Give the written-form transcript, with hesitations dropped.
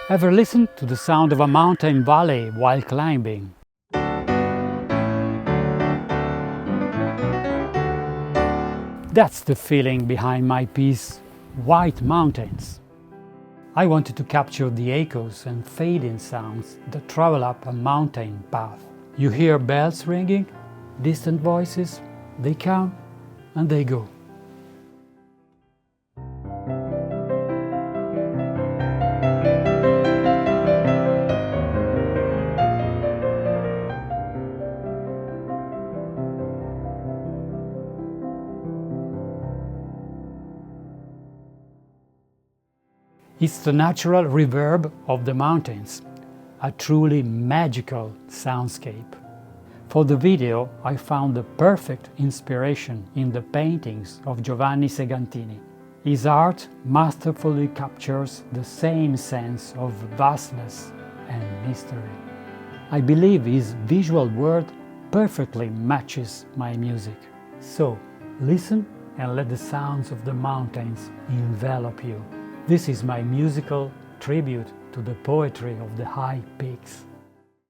Ever listened to the sound of a mountain valley while climbing? That's the feeling behind my piece, White Mountains. I wanted to capture the echoes and fading sounds that travel up a mountain path. You hear bells ringing, distant voices, they come and they go. It's the natural reverb of the mountains, a truly magical soundscape. For the video, I found the perfect inspiration in the paintings of Giovanni Segantini. His art masterfully captures the same sense of vastness and mystery. I believe his visual world perfectly matches my music. So, listen and let the sounds of the mountains envelop you. This is my musical tribute to the poetry of the high peaks.